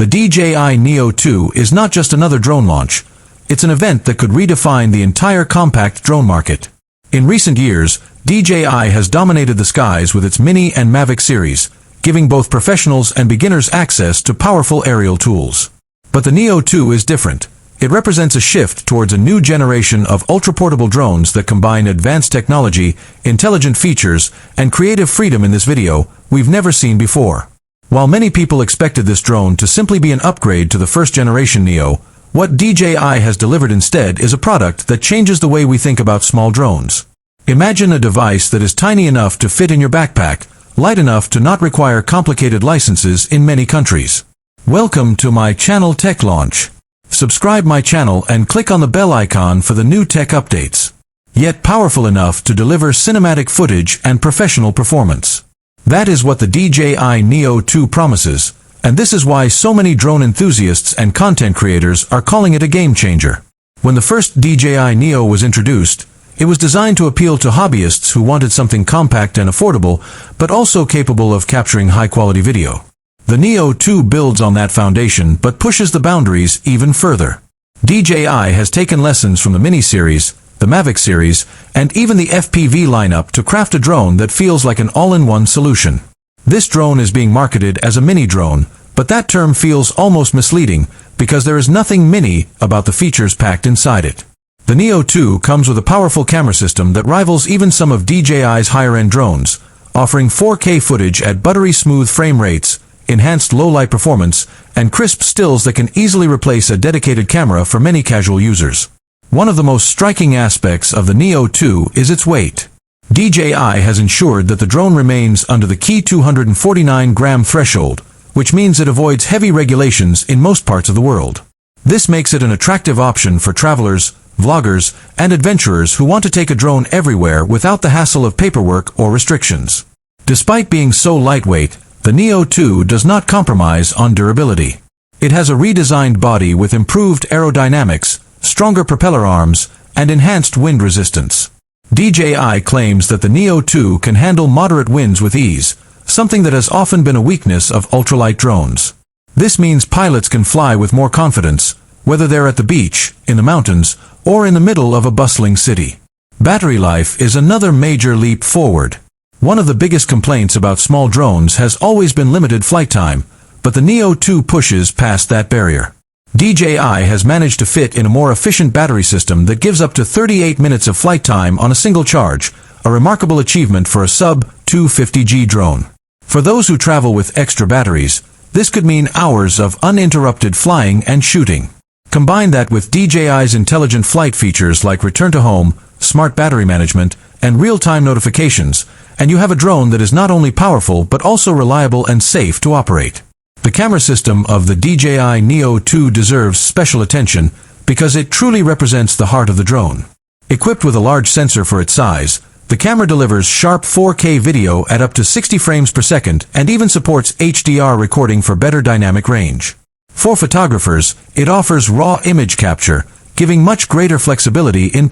The DJI Neo 2 is not just another drone launch. It's an event that could redefine the entire compact drone market. In recent years, DJI has dominated the skies with its Mini and Mavic series, giving both professionals and beginners access to powerful aerial tools. But the Neo 2 is different. It represents a shift towards a new generation of ultra-portable drones that combine advanced technology, intelligent features, and creative freedom in this video we've never seen before. While many people expected this drone to simply be an upgrade to the first-generation Neo, what DJI has delivered instead is a product that changes the way we think about small drones. Imagine a device that is tiny enough to fit in your backpack, light enough to not require complicated licenses in many countries. Welcome to my channel Tech Launch. Subscribe my channel and click on the bell icon for the new tech updates. Yet powerful enough to deliver cinematic footage and professional performance. That is what the DJI Neo 2 promises, and this is why so many drone enthusiasts and content creators are calling it a game changer. When the first DJI Neo was introduced, it was designed to appeal to hobbyists who wanted something compact and affordable, but also capable of capturing high-quality video. The Neo 2 builds on that foundation but pushes the boundaries even further. DJI has taken lessons from the Mini series, the Mavic series, and even the FPV lineup to craft a drone that feels like an all-in-one solution. This drone is being marketed as a mini drone, but that term feels almost misleading because there is nothing mini about the features packed inside it. The Neo 2 comes with a powerful camera system that rivals even some of DJI's higher-end drones, offering 4K footage at buttery smooth frame rates, enhanced low-light performance, and crisp stills that can easily replace a dedicated camera for many casual users. One of the most striking aspects of the Neo 2 is its weight. DJI has ensured that the drone remains under the key 249-gram threshold, which means it avoids heavy regulations in most parts of the world. This makes it an attractive option for travelers, vloggers, and adventurers who want to take a drone everywhere without the hassle of paperwork or restrictions. Despite being so lightweight, the Neo 2 does not compromise on durability. It has a redesigned body with improved aerodynamics, stronger propeller arms, and enhanced wind resistance. DJI claims that the Neo 2 can handle moderate winds with ease, something that has often been a weakness of ultralight drones. This means pilots can fly with more confidence, whether they're at the beach, in the mountains, or in the middle of a bustling city. Battery life is another major leap forward. One of the biggest complaints about small drones has always been limited flight time, but the Neo 2 pushes past that barrier. DJI has managed to fit in a more efficient battery system that gives up to 38 minutes of flight time on a single charge, a remarkable achievement for a sub-250G drone. For those who travel with extra batteries, this could mean hours of uninterrupted flying and shooting. Combine that with DJI's intelligent flight features like return to home, smart battery management, and real-time notifications, and you have a drone that is not only powerful but also reliable and safe to operate. The camera system of the DJI Neo 2 deserves special attention because it truly represents the heart of the drone. Equipped with a large sensor for its size, the camera delivers sharp 4K video at up to 60 frames per second and even supports HDR recording for better dynamic range. For photographers, it offers raw image capture, giving much greater flexibility in